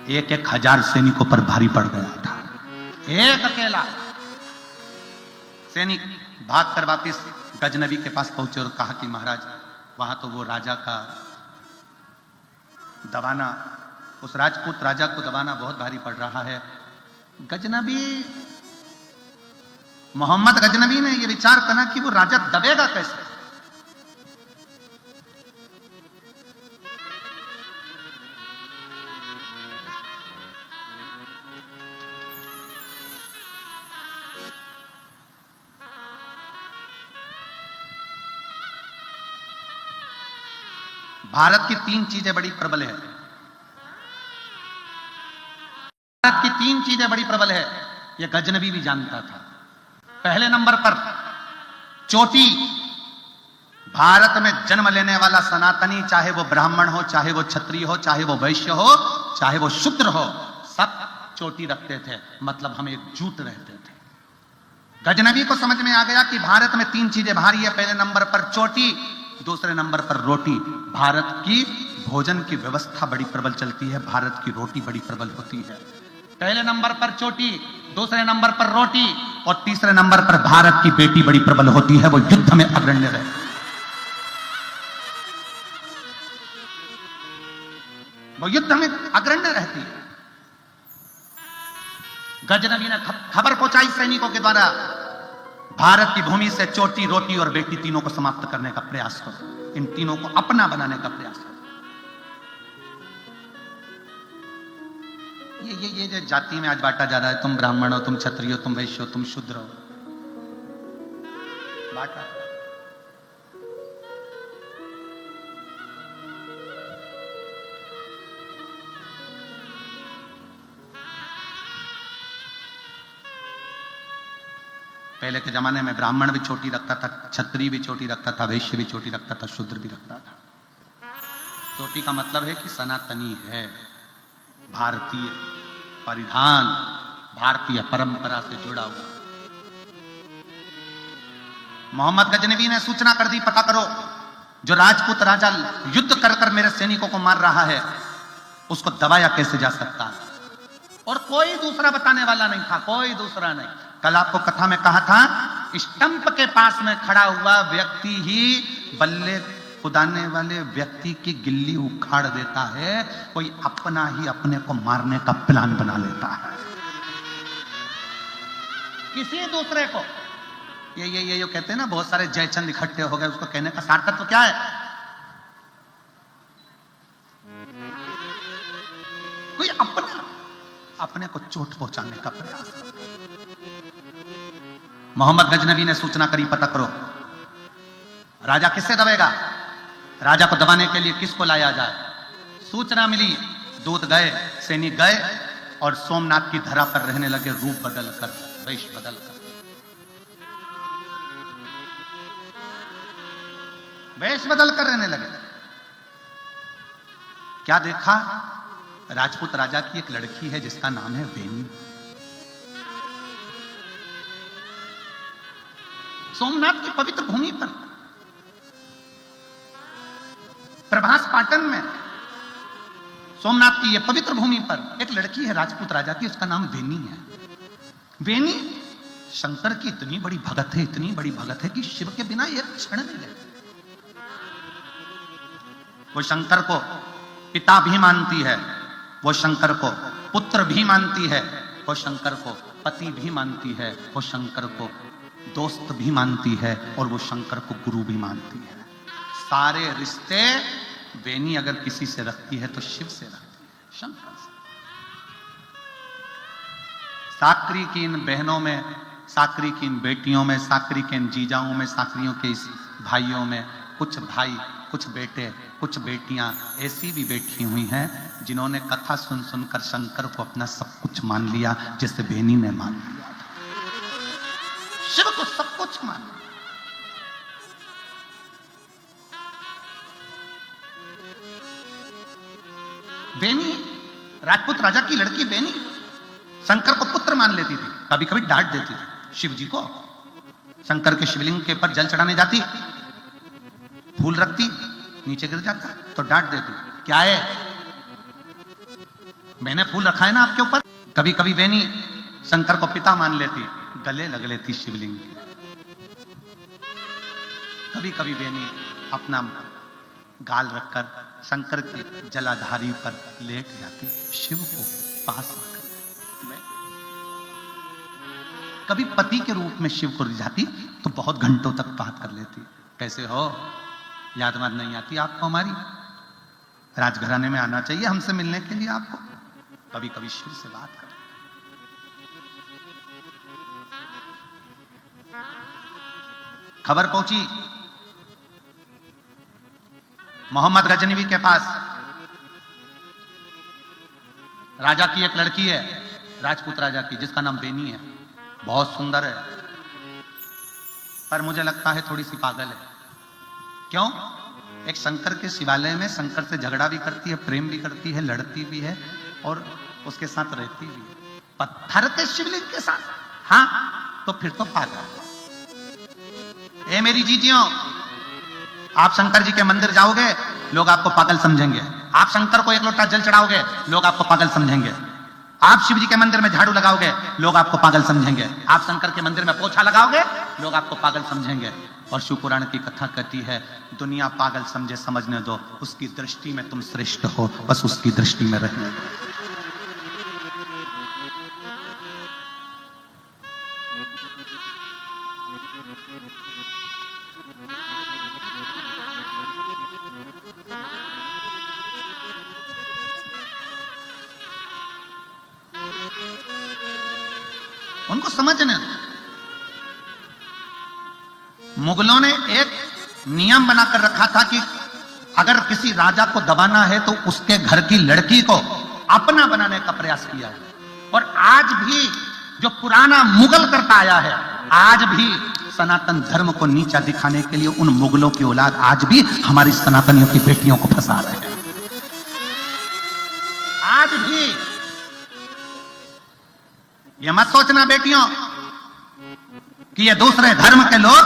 एक एक हजार सैनिकों पर भारी पड़ गया था। एक अकेला सैनिक भाग कर वापिस गजनबी के पास पहुंचे और कहा कि महाराज वहां तो वो राजा का दबाना, उस राजपूत राजा को दबाना बहुत भारी पड़ रहा है। गजनबी मोहम्मद गजनबी ने यह विचार करना कि वो राजा दबेगा कैसे। भारत की तीन चीजें बड़ी प्रबल है। भारत की तीन चीजें बड़ी प्रबल है, यह गजनबी भी जानता था। पहले नंबर पर चोटी। भारत में जन्म लेने वाला सनातनी, चाहे वो ब्राह्मण हो, चाहे वो क्षत्रिय हो, चाहे वो वैश्य हो, चाहे वो शूद्र हो, सब चोटी रखते थे, मतलब हम एकजुट रहते थे। गजनबी को समझ में आ गया कि भारत में तीन चीजें भारी है। पहले नंबर पर चोटी, दूसरे नंबर पर रोटी। भारत की भोजन की व्यवस्था बड़ी प्रबल चलती है, भारत की रोटी बड़ी प्रबल होती है। पहले नंबर पर चोटी, दूसरे नंबर पर रोटी और तीसरे नंबर पर भारत की बेटी बड़ी प्रबल होती है, वो युद्ध में अग्रण्य रहे। वो युद्ध में अग्रण्य रहती है। गजनबी ने खबर पहुंचाई सैनिकों के द्वारा, भारत की भूमि से चोटी, रोटी और बेटी तीनों को समाप्त करने का प्रयास करो, इन तीनों को अपना बनाने का प्रयास करो। ये जो जाति में आज बांटा जा रहा है, तुम ब्राह्मण हो, तुम क्षत्रिय हो, तुम वैश्य हो, तुम शूद्र हो, बांटा। पहले के जमाने में ब्राह्मण भी चोटी रखता था, क्षत्रिय भी चोटी रखता था, वैश्य भी चोटी रखता था, शूद्र भी रखता था। चोटी का मतलब है कि सनातनी है, भारतीय परिधान, भारतीय परंपरा से जुड़ा हुआ। मोहम्मद गजनबी ने सूचना कर दी, पता करो जो राजपूत राजा युद्ध कर कर मेरे सैनिकों को मार रहा है, उसको दबाया कैसे जा सकता है। और कोई दूसरा बताने वाला नहीं था, कोई दूसरा नहीं। कल आपको कथा में कहा था, स्टंप के पास में खड़ा हुआ व्यक्ति ही बल्ले कुदाने वाले व्यक्ति की गिल्ली उखाड़ देता है। कोई अपना ही अपने को मारने का प्लान बना लेता है, किसी दूसरे को। ये जो कहते हैं ना, बहुत सारे जयचंद इकट्ठे हो गए, उसको कहने का सार्थक तो क्या है? कोई अपने को चोट पहुंचाने का प्रयास। मोहम्मद गजनबी ने सूचना करी, पता करो राजा किससे दबेगा, राजा को दबाने के लिए किसको लाया जाए। सूचना मिली, दूत गए, सैनिक गए और सोमनाथ की धरा पर रहने लगे, रूप बदलकर, वेश बदलकर, वेश बदलकर रहने लगे। क्या देखा? राजपूत राजा की एक लड़की है जिसका नाम है वेनी। सोमनाथ की पवित्र भूमि पर, प्रभास पाटन में, सोमनाथ की यह पवित्र भूमि पर एक लड़की है राजपूत राजा की, उसका नाम वेनी है। वेनी शंकर की इतनी बड़ी भगत है, इतनी बड़ी भगत है कि शिव के बिना एक क्षण नहीं रहती। वो शंकर को पिता भी मानती है, वो शंकर को पुत्र भी मानती है, वो शंकर को पति भी मानती है, वो शंकर को दोस्त भी मानती है और वो शंकर को गुरु भी मानती है। सारे रिश्ते वेनी अगर किसी से रखती है तो शिव से रखती है, शंकर से। साकरी की इन बहनों में, साकरी की इन बेटियों में, साकरी के इन जीजाओं में, साकरियों के इस भाइयों में, कुछ भाई, कुछ बेटे, कुछ बेटियां ऐसी भी बैठी हुई हैं जिन्होंने कथा सुन सुनकर शंकर को अपना सब कुछ मान लिया, जैसे बेनी ने मान लिया, शिव को सब कुछ मान लिया। बेनी, राजपूत राजा की लड़की बेनी शंकर को पुत्र मान लेती थी, कभी कभी डांट देती थी शिव जी को। शंकर के शिवलिंग के ऊपर जल चढ़ाने जाती, फूल रखती, नीचे गिर जाता तो डांट देती, क्या है मैंने फूल रखा है ना आपके ऊपर। कभी कभी बेनी शंकर को पिता मान लेती, गले लग लेती शिवलिंग के। कभी कभी बेनी अपना गाल रखकर शंकर की जलाधारी पर लेट जाती, शिव को पास आकर। मैं कभी पति के रूप में शिव को रिझाती तो बहुत घंटों तक बात कर लेती। कैसे हो, याद वाद नहीं आती आपको हमारी? राजघराने में आना चाहिए हमसे मिलने के लिए आपको। कभी कभी शिव से बात कर। खबर पहुंची मोहम्मद गजनवी के पास, राजा की एक लड़की है, राजपूत राजा की, जिसका नाम बेनी है। बहुत सुंदर है, पर मुझे लगता है थोड़ी सी पागल है। क्यों? एक शंकर के शिवालय में शंकर से झगड़ा भी करती है, प्रेम भी करती है, लड़ती भी है और उसके साथ रहती भी है, पत्थर के शिवलिंग के साथ। हाँ, तो फिर तो पागल। ए मेरी जीजियों, आप शंकर जी के मंदिर जाओगे, लोग आपको पागल समझेंगे। आप शंकर को एक लोटा जल चढ़ाओगे, लोग आपको पागल समझेंगे। आप शिव जी के मंदिर में झाड़ू लगाओगे, लोग आपको पागल समझेंगे। आप शंकर के मंदिर में पोछा लगाओगे, लोग आपको पागल समझेंगे। और शिव पुराण की कथा कहती है, दुनिया पागल समझे समझने दो, उसकी दृष्टि में तुम श्रेष्ठ हो, बस उसकी दृष्टि में रहने दो। उनको समझने दो। मुगलों ने एक नियम बनाकर रखा था कि अगर किसी राजा को दबाना है तो उसके घर की लड़की को अपना बनाने का प्रयास किया है। और आज भी जो पुराना मुगल करता आया है, आज भी सनातन धर्म को नीचा दिखाने के लिए उन मुगलों की औलाद आज भी हमारी सनातनियों की बेटियों को फंसा रहे हैं। आज भी ये मत सोचना बेटियों कि ये दूसरे धर्म के लोग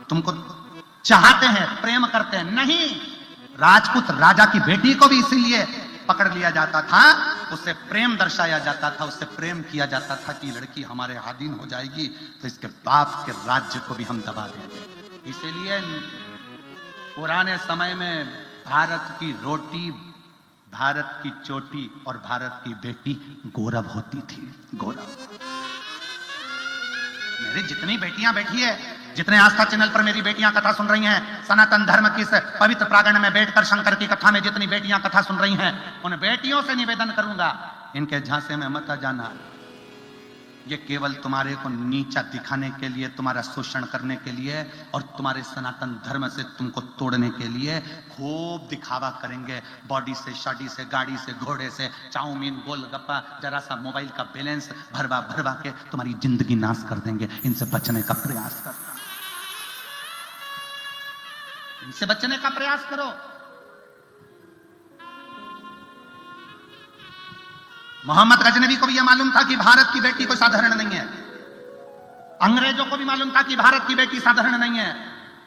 तुमको चाहते हैं, प्रेम करते हैं। नहीं, राजपूत राजा की बेटी को भी इसीलिए पकड़ लिया जाता था, उससे प्रेम दर्शाया जाता था, उससे प्रेम किया जाता था कि लड़की हमारे अधीन हो जाएगी तो इसके बाप के राज्य को भी हम दबा देंगे। इसीलिए पुराने समय में भारत की रोटी, भारत की चोटी और भारत की बेटी गौरव होती थी। गौरव। मेरी जितनी बेटियां बैठी है, जितने आस्था चैनल पर मेरी बेटियां कथा सुन रही हैं, सनातन धर्म की इस पवित्र प्रांगण में बैठकर शंकर की कथा में जितनी बेटियां कथा सुन रही हैं, उन बेटियों से निवेदन करूंगा, इनके झांसे में मत आ जाना। ये केवल तुम्हारे को नीचा दिखाने के लिए, तुम्हारा शोषण करने के लिए और तुम्हारे सनातन धर्म से तुमको तोड़ने के लिए खूब दिखावा करेंगे। बॉडी से, शादी से, गाड़ी से, घोड़े से, चाउमीन, गोलगप्पा, जरा सा मोबाइल का बैलेंस भरवा भरवा के तुम्हारी जिंदगी नाश कर देंगे। इनसे बचने का प्रयास करना, इनसे बचने का प्रयास करो। मोहम्मद गजनवी को भी यह मालूम था कि भारत की बेटी कोई साधारण नहीं है। अंग्रेजों को भी मालूम था कि भारत की बेटी साधारण नहीं है।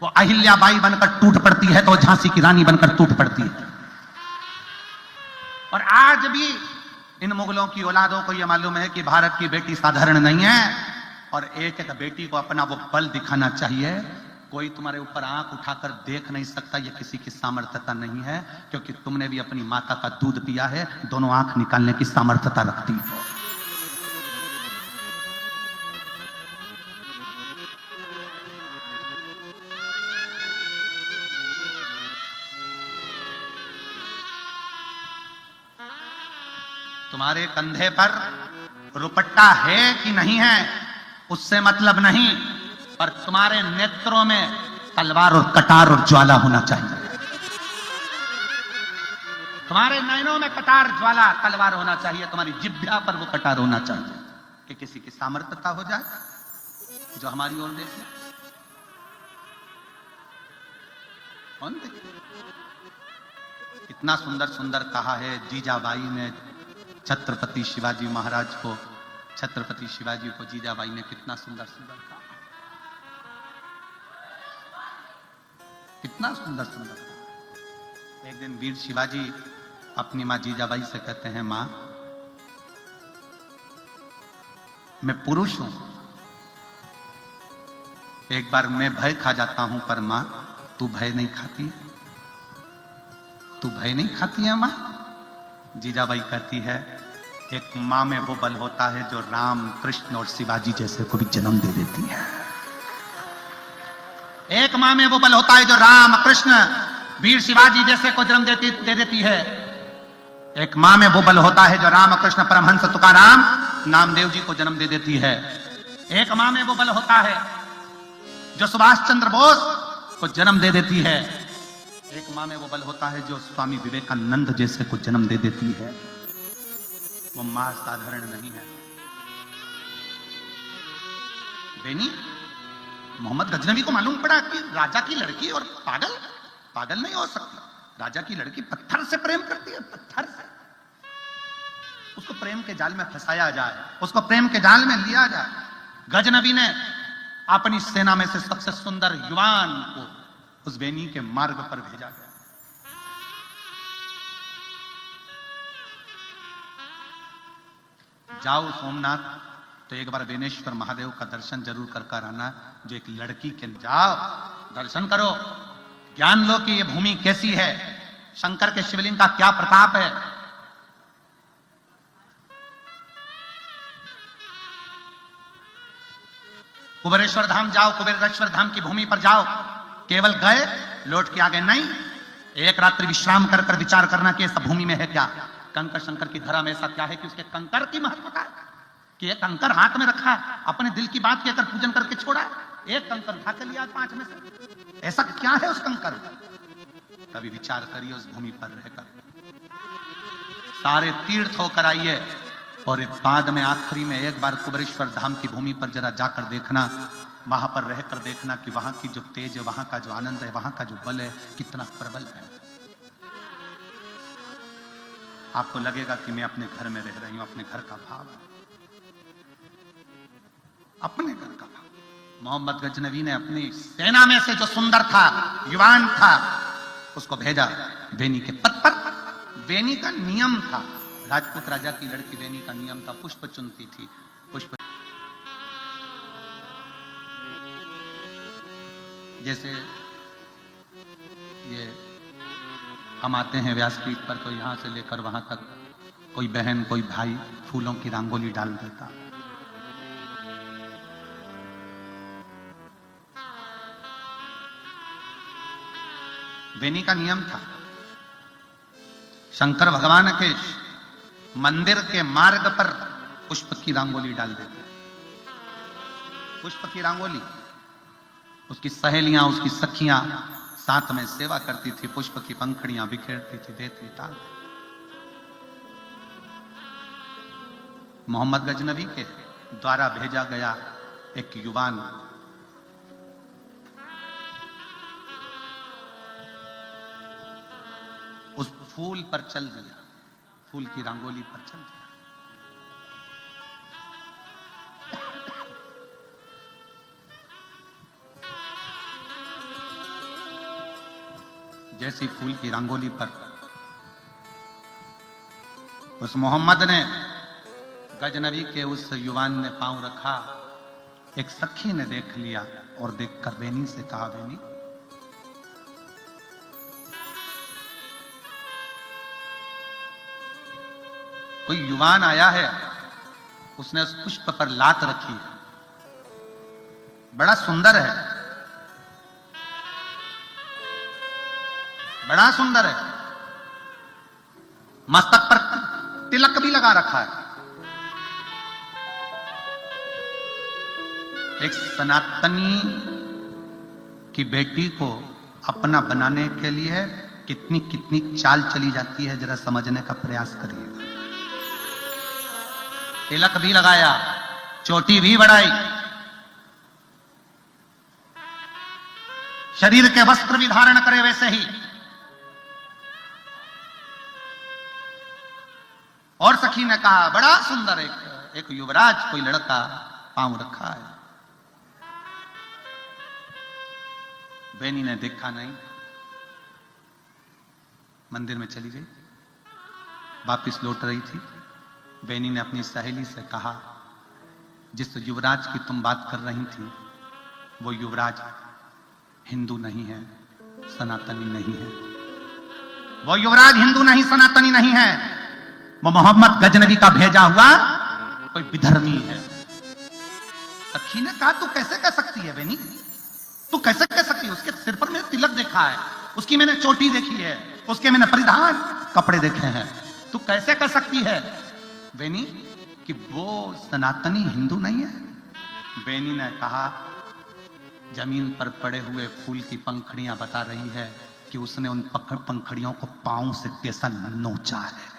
वो अहिल्याबाई बनकर टूट पड़ती है तो झांसी की रानी बनकर टूट पड़ती है। और आज भी इन मुगलों की औलादों को यह मालूम है कि भारत की बेटी साधारण नहीं है और एक एक बेटी को अपना वो बल दिखाना चाहिए। कोई तुम्हारे ऊपर आंख उठाकर देख नहीं सकता, ये किसी की सामर्थ्यता नहीं है, क्योंकि तुमने भी अपनी माता का दूध पिया है, दोनों आंख निकालने की सामर्थ्यता रखती है। तुम्हारे कंधे पर रुपट्टा है कि नहीं है उससे मतलब नहीं, पर तुम्हारे नेत्रों में तलवार और कटार और ज्वाला होना चाहिए। तुम्हारे नयनों में कटार, ज्वाला, तलवार होना चाहिए। तुम्हारी जिह्वा पर वो कटार होना चाहिए कि किसी की सामर्थ्यता हो जाए जो हमारी ओर देखे। कौन देखे? इतना सुंदर सुंदर कहा है जीजाबाई ने छत्रपति शिवाजी महाराज को, छत्रपति शिवाजी को जीजाबाई ने कितना सुंदर सुंदर कहा, कितना सुंदर सुंदर कहा। एक दिन वीर शिवाजी अपनी मां जीजाबाई से कहते हैं, मां मैं पुरुष हूं, एक बार मैं भय खा जाता हूं, पर मां तू भय नहीं खाती, तू भय नहीं खाती है मां? जीजाबाई कहती है, एक मां में वो बल होता है जो राम, कृष्ण और शिवाजी जैसे को भी जन्म दे देती है। एक मां में वो बल होता है जो राम, कृष्ण, वीर शिवाजी जैसे को जन्म दे देती है। एक मां में वो बल होता है जो राम, कृष्ण, परमहंस तुकाराम, नामदेव जी को जन्म दे देती है। एक मां में वो बल होता है जो सुभाष चंद्र बोस को जन्म दे देती है। एक मां में वो बल होता है जो स्वामी विवेकानंद जैसे को जन्म दे देती है। वो मां साधारण नहीं है। बेनी, मोहम्मद गजनवी को मालूम पड़ा कि राजा की लड़की, और पागल नहीं हो सकती, राजा की लड़की पत्थर से प्रेम करती है, पत्थर से। उसको प्रेम के जाल में फंसाया जाए, उसको प्रेम के जाल में लिया जाए। गजनवी ने अपनी सेना में से सबसे सुंदर युवान को उस बेनी के मार्ग पर भेजा गया। जाओ सोमनाथ तो एक बार बेनेश्वर महादेव का दर्शन जरूर कर कर आना, जो एक लड़की के। जाओ दर्शन करो, ज्ञान लो कि ये भूमि कैसी है, शंकर के शिवलिंग का क्या प्रताप है। कुबेरेश्वर धाम जाओ, कुबेरेश्वर धाम की भूमि पर जाओ, केवल गए लौट के आ गए नहीं, एक रात्रि विश्राम कर कर विचार करना कि सब भूमि में है क्या। कंकर शंकर की धरा में ऐसा क्या है कि उसके कंकर की महत्वता है कि एक कंकर हाथ में रखा, अपने दिल की बात कहकर पूजन करके छोड़ा, एक कंकर उठा के लिया 5 में से। ऐसा क्या है उस कंकर? कभी विचार करिए उस भूमि पर रहकर। सारे तीर्थ होकर आइए और बाद में आखिरी में एक बार कुबेरेश्वर धाम की भूमि पर जरा जाकर देखना, वहां पर रहकर देखना कि वहां की जो तेज है, वहां का जो आनंद है, वहां का जो बल है, कितना प्रबल है। आपको लगेगा कि मैं अपने घर में रह रही हूं, अपने घर का भाव, अपने घर का भाव। मोहम्मद गजनवी ने अपनी सेना में से जो सुंदर था, युवान था, उसको भेजा बेनी के पद पर। बेनी का नियम था, राजपूत राजा की लड़की बेनी का नियम था, पुष्प चुनती थी, पुष्प। जैसे ये हम आते हैं व्यासपीठ पर, तो यहां से लेकर वहां तक कोई बहन, कोई भाई फूलों की रंगोली डाल देता। बेनी का नियम था, शंकर भगवान के मंदिर के मार्ग पर पुष्प की रंगोली डाल देते। पुष्प की रंगोली, उसकी सहेलियां, उसकी सखियां साथ में सेवा करती थी, पुष्प की पंखड़ियां बिखेरती थी, देती टाल। मोहम्मद गजनवी के द्वारा भेजा गया एक युवान उस फूल पर चल दिया, फूल की रंगोली पर चल दिया। जैसी फूल की रंगोली पर उस मोहम्मद ने, गजनवी के उस युवान ने पांव रखा, एक सखी ने देख लिया और देखकर बेनी से कहा, बेनी कोई युवान आया है, उसने उस पुष्प पर लात रखी, बड़ा सुंदर है, बड़ा सुंदर है, मस्तक पर तिलक भी लगा रखा है। एक सनातनी की बेटी को अपना बनाने के लिए कितनी कितनी चाल चली जाती है, जरा समझने का प्रयास करिएगा। तिलक भी लगाया, चोटी भी बढ़ाई, शरीर के वस्त्र भी धारण करे वैसे ही, और सखी ने कहा बड़ा सुंदर एक युवराज, कोई लड़का पांव रखा है। बेनी ने देखा नहीं, मंदिर में चली गई। वापिस लौट रही थी। बेनी ने अपनी सहेली से कहा, जिस युवराज की तुम बात कर रही थी वो युवराज हिंदू नहीं है, सनातनी नहीं है। वो युवराज हिंदू नहीं, सनातनी नहीं है। वो मोहम्मद गजनबी का भेजा हुआ कोई विधर्मी है। सखी ने कहा, तू कैसे कह सकती है बेनी, तू कैसे कह सकती है? उसके सिर पर मैंने तिलक देखा है, उसकी मैंने चोटी देखी है, उसके मैंने परिधान कपड़े देखे हैं। तू कैसे कह सकती है बेनी कि वो सनातनी हिंदू नहीं है? बेनी ने कहा, जमीन पर पड़े हुए फूल की पंखड़ियां बता रही है कि उसने उन पंखड़ियों को पांव से कैसा नोचा है।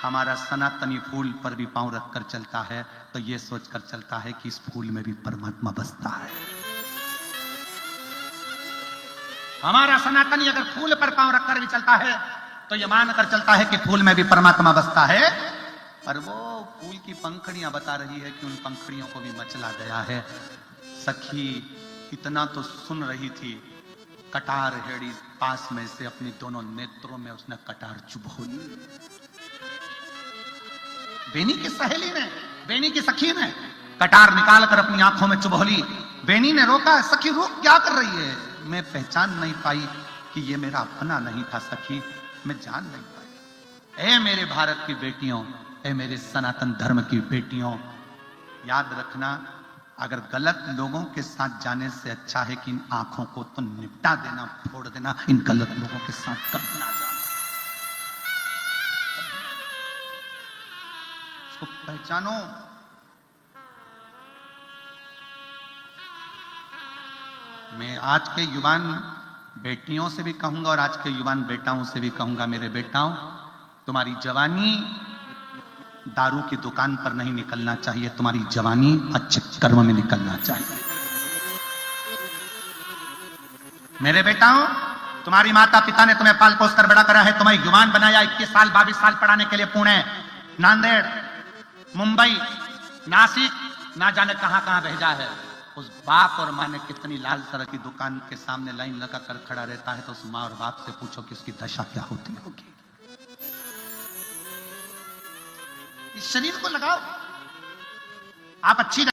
हमारा सनातनी फूल पर भी पांव रखकर चलता है तो यह सोचकर चलता है कि इस फूल में भी परमात्मा बसता है। हमारा सनातनी अगर फूल पर पांव रखकर भी चलता है तो यह मानकर चलता है कि फूल में भी परमात्मा बसता है। और वो फूल की पंखड़ियां बता रही है कि उन पंखड़ियों को भी मचला गया है। सखी इतना तो सुन रही थी, कटार हेड़ी पास में से अपनी दोनों नेत्रों में उसने कटार चुभोली। बेनी की सहेली ने, बेनी की सखी ने कटार निकालकर अपनी आंखों में चुभोली। बेनी ने रोका, सखी रोक, क्या कर रही है? मैं पहचान नहीं पाई कि ये मेरा अपना नहीं था सखी, मैं जान नहीं पाई। ए मेरे भारत की बेटियों, ए मेरे सनातन धर्म की बेटियों, याद रखना, अगर गलत लोगों के साथ जाने से अच्छा है कि इन आंखों को तो निपटा देना, फोड़ देना। इन गलत लोगों के साथ कभी ना जाना। इसको पहचानो। मैं आज के युवान बेटियों से भी कहूंगा और आज के युवान बेटाओं से भी कहूंगा, मेरे बेटाओं, तुम्हारी जवानी दारू की दुकान पर नहीं निकलना चाहिए, तुम्हारी जवानी अच्छे कर्म में निकलना चाहिए। मेरे बेटाओं, तुम्हारी माता पिता ने तुम्हें पाल पोस कर बड़ा करा है, तुम्हें युवान बनाया, 21 साल 22 साल पढ़ाने के लिए पुणे, नांदेड़, मुंबई, नासिक, ना जाने कहां कहां भेजा है। उस बाप और माँ ने कितनी लाल तरह की दुकान के सामने लाइन लगा कर खड़ा रहता है तो उस माँ और बाप से पूछो कि उसकी दशा क्या होती होगी। इस शरीर को लगाओ, आप अच्छी